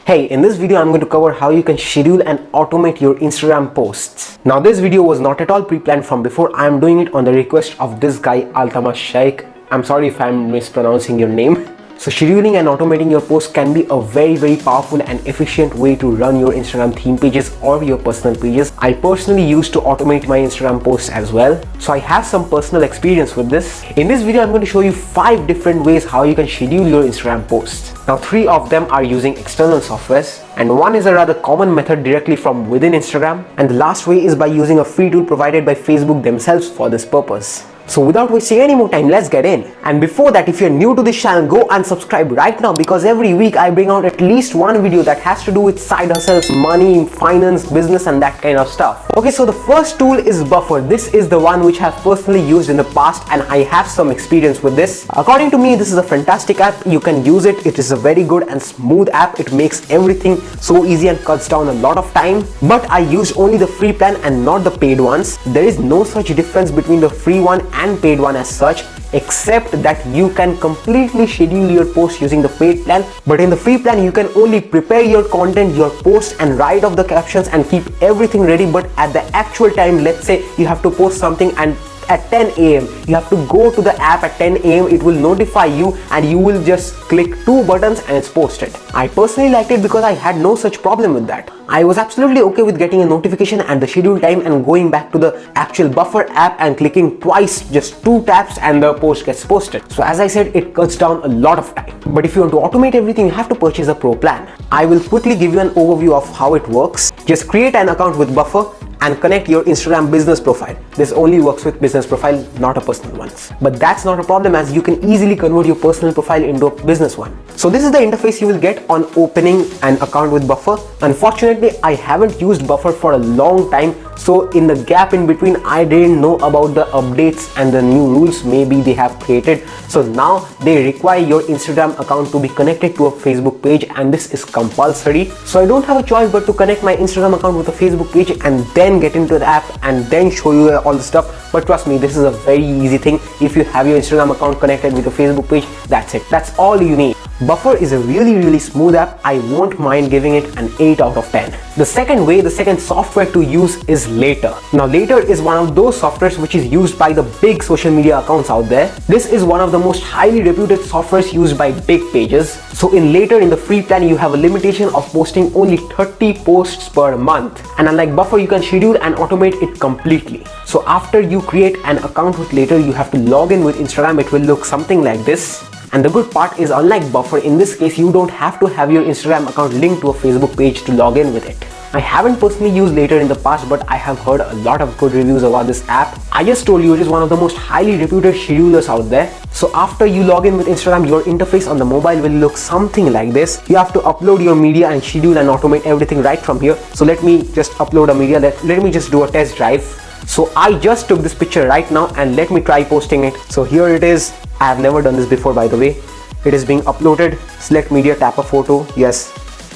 Hey, in this video I'm going to cover how you can schedule and automate your Instagram posts. Now this video was not at all pre-planned from before. I am doing it on the request of this guy Altama Sheikh. I'm sorry if I'm mispronouncing your name. So scheduling and automating your posts can be a very powerful and efficient way to run your Instagram theme pages or your personal pages. I personally used to automate my Instagram posts as well. So I have some personal experience with this. In this video, I'm going to show you 5 different ways how you can schedule your Instagram posts. Now 3 of them are using external softwares and one is a rather common method directly from within Instagram, and the last way is by using a free tool provided by Facebook themselves for this purpose. So without wasting any more time, let's get in. And before that, if you're new to this channel, go and subscribe right now, because every week I bring out at least one video that has to do with side hustles, money, finance, business and that kind of stuff. Okay, so the first tool is Buffer. This is the one which I've personally used in the past and I have some experience with this. According to me, this is a fantastic app. You can use it. It is a very good and smooth app. It makes everything so easy and cuts down a lot of time. But I used only the free plan and not the paid ones. There is no such difference between the free one and paid one as such, except that you can completely schedule your post using the paid plan. But in the free plan, you can only prepare your content, your post, and write off the captions and keep everything ready. But at the actual time, let's say you have to post something and at 10 a.m. you have to go to the app at 10 a.m. it will notify you and you will just click 2 buttons and it's posted. I personally liked it because I had no such problem with that. I was absolutely okay with getting a notification at the scheduled time and going back to the actual Buffer app and clicking twice, just 2 taps, and the post gets posted. So as I said, it cuts down a lot of time. But if you want to automate everything, you have to purchase a pro plan. I will quickly give you an overview of how it works. Just create an account with Buffer and connect your Instagram business profile. This only works with business profile, not a personal ones. But that's not a problem, as you can easily convert your personal profile into a business one. So this is the interface you will get on opening an account with Buffer. Unfortunately, I haven't used Buffer for a long time, so in the gap in between, I didn't know about the updates and the new rules maybe they have created. So now they require your Instagram account to be connected to a Facebook page, and this is compulsory. So I don't have a choice but to connect my Instagram account with a Facebook page and then get into the app and then show you all the stuff. But trust me, this is a very easy thing. If you have your Instagram account connected with a Facebook page, that's it. That's all you need. Buffer is a really smooth app. I won't mind giving it an 8 out of 10. The second software to use is Later. Now Later is one of those softwares which is used by the big social media accounts out there. This is one of the most highly reputed softwares used by big pages. So in Later, in the free plan, you have a limitation of posting only 30 posts per month. And unlike Buffer, you can schedule and automate it completely. So after you create an account with Later, you have to log in with Instagram. It will look something like this. And the good part is, unlike Buffer, in this case you don't have to have your Instagram account linked to a Facebook page to log in with it. I haven't personally used Later in the past, but I have heard a lot of good reviews about this app. I just told you it is one of the most highly reputed schedulers out there. So after you log in with Instagram, your interface on the mobile will look something like this. You have to upload your media and schedule and automate everything right from here. So let me just upload a media. Let me just do a test drive. So I just took this picture right now and let me try posting it. So here it is. I have never done this before, by the way. It is being uploaded. Select media, tap a photo. Yes,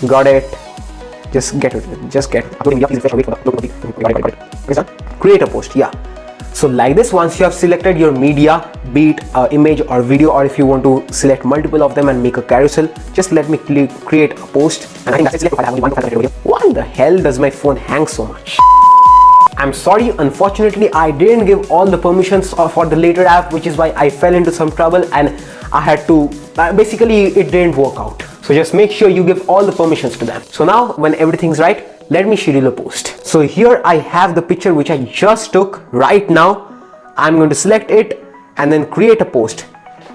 got it. Just get it. Uploading media, please refresh or wait for the upload. Create a post. Yeah. So like this, once you have selected your media, be it image or video, or if you want to select multiple of them and make a carousel, just let me create a post. And I think that's it. I have only one file over here. Why the hell does my phone hang so much? I'm sorry, unfortunately I didn't give all the permissions for the Later app, which is why I fell into some trouble and I had to, basically it didn't work out. So just make sure you give all the permissions to them. So now when everything's right, let me schedule a post. So here I have the picture which I just took right now. I'm going to select it and then create a post.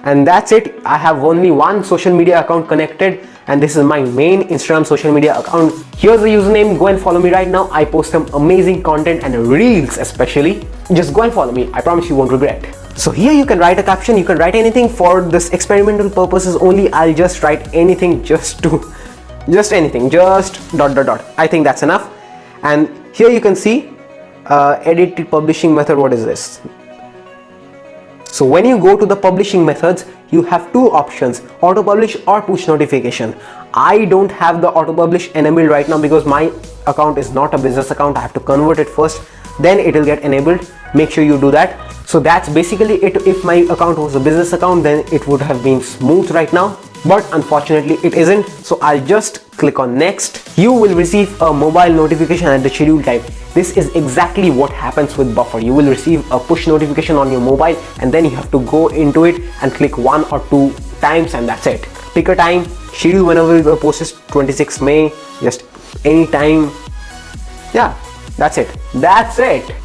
And that's it. I have only one social media account connected, and this is my main Instagram social media account. Here's the username. Go and follow me right now. I post some amazing content and reels especially. Just go and follow me. I promise you won't regret. So here you can write a caption. You can write anything for this experimental purposes only. I'll just write anything, just anything, just ... I think that's enough. And here you can see edit publishing method. What is this? So when you go to the publishing methods, you have 2 options, auto publish or push notification. I don't have the auto publish enabled right now because my account is not a business account. I have to convert it first, then it will get enabled. Make sure you do that. So that's basically it. If my account was a business account, then it would have been smooth right now. but unfortunately it isn't. So I'll just click on next. You will receive a mobile notification at the scheduled time. This is exactly what happens with Buffer. You will receive a push notification on your mobile, and then you have to go into it and click 1 or 2 times, and that's it. Pick a time, schedule whenever the post is 26 May, just any time. Yeah, that's it.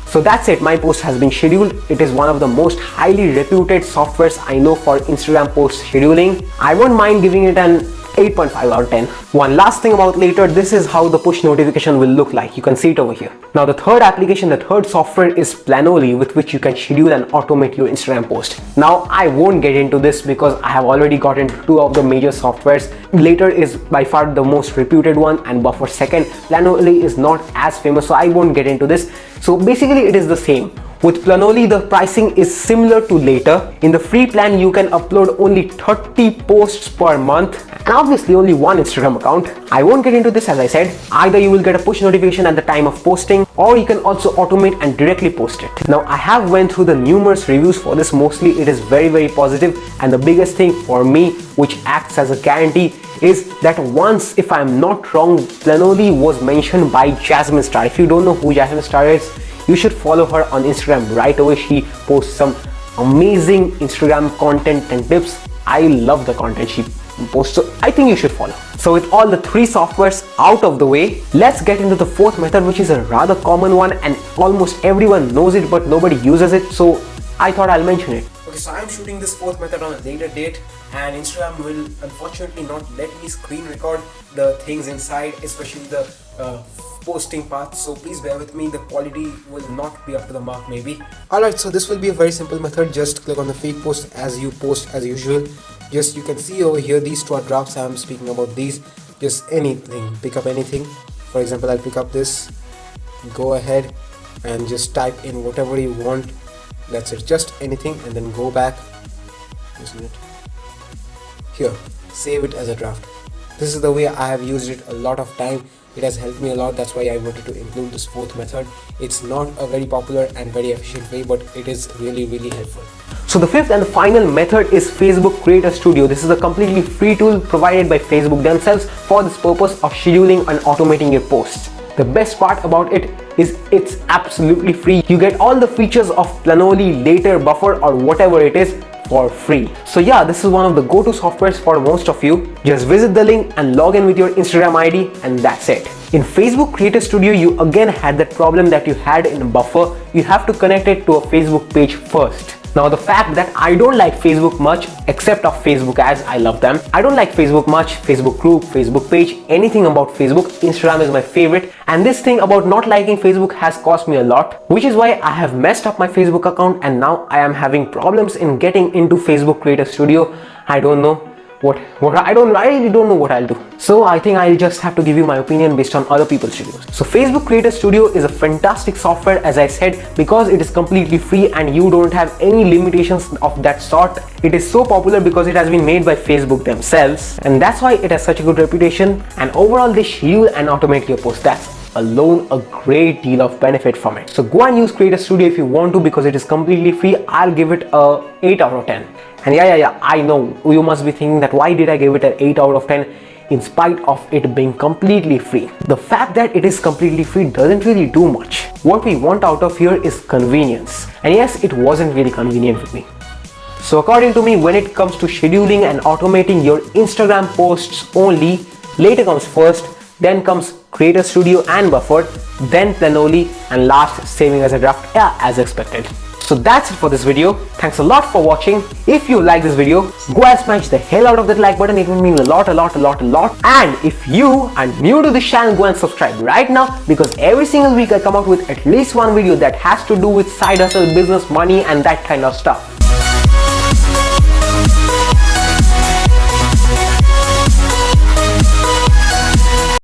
So that's it. My post has been scheduled. It is one of the most highly reputed softwares I know for Instagram post scheduling. I won't mind giving it an 8.5 out of 10. One last thing about later, this is how the push notification will look like. You can see it over here. Now the third application, the third software is Planoly, with which you can schedule and automate your Instagram post. Now I won't get into this because I have already got into 2 of the major softwares. Later is by far the most reputed one and Buffer second. Planoly is not as famous, so I won't get into this. So basically it is the same. With Planoly, the pricing is similar to Later. In the free plan, you can upload only 30 posts per month and obviously only one Instagram account. I won't get into this, as I said. Either you will get a push notification at the time of posting, or you can also automate and directly post it. Now I have went through the numerous reviews for this. Mostly it is very positive, and the biggest thing for me, which acts as a guarantee, is that once, if I'm not wrong, Planoly was mentioned by Jasmine Star. If you don't know who Jasmine Star is, you should follow her on Instagram right away. She posts some amazing Instagram content and tips. I love the content she posts, so I think you should follow. So with all the 3 softwares out of the way, let's get into the 4th method, which is a rather common one and almost everyone knows it, but nobody uses it, so I thought I'll mention it. Okay, so I'm shooting this 4th method on a later date, and Instagram will unfortunately not let me screen record the things inside, especially the posting part, so please bear with me. The quality will not be up to the mark maybe. Alright, so this will be a very simple method. Just click on the fake post as you post as usual. Just, you can see over here these 2 drafts. I'm speaking about these. Just anything, pick up anything. For example, I'll pick up this. Go ahead and just type in whatever you want. That's it, just anything, and then go back, isn't it? Here, save it as a draft. This is the way I have used it a lot of time. It has helped me a lot. That's why I wanted to include this 4th method. It's not a very popular and very efficient way, but it is really helpful. So the 5th and the final method is Facebook Creator Studio. This is a completely free tool provided by Facebook themselves for this purpose of scheduling and automating your posts. The best part about it is it's absolutely free. You get all the features of Planoly, Later, Buffer, or whatever it is for free. So yeah, this is one of the go-to softwares for most of you. Just visit the link and log in with your Instagram ID, and that's it. In Facebook Creator Studio, you again had that problem that you had in Buffer. You have to connect it to a Facebook page first. Now the fact that I don't like Facebook much, except of Facebook ads, I love them. I don't like Facebook much, Facebook group, Facebook page, anything about Facebook. Instagram is my favorite, and this thing about not liking Facebook has cost me a lot, which is why I have messed up my Facebook account, and now I am having problems in getting into Facebook Creator Studio. I don't know I really don't know what I'll do. So I think I'll just have to give you my opinion based on other people's studios. So Facebook Creator Studio is a fantastic software, as I said, because it is completely free and you don't have any limitations of that sort. It is so popular because it has been made by Facebook themselves, and that's why it has such a good reputation. And overall, they schedule and automate your posts. That's alone a great deal of benefit from it. So go and use Creator Studio if you want to, because it is completely free. I'll give it a 8 out of 10. And yeah, I know you must be thinking that why did I give it an 8 out of 10 in spite of it being completely free. The fact that it is completely free doesn't really do much. What we want out of here is convenience. And yes, it wasn't really convenient with me. So according to me, when it comes to scheduling and automating your Instagram posts only, Later comes first, then comes Creator Studio and Buffer, then Planoly, and last saving as a draft, as expected. So that's it for this video. Thanks a lot for watching. If you like this video, go and smash the hell out of that like button. It will mean a lot. And if you are new to this channel, go and subscribe right now, because every single week I come out with at least one video that has to do with side hustle, business, money, and that kind of stuff.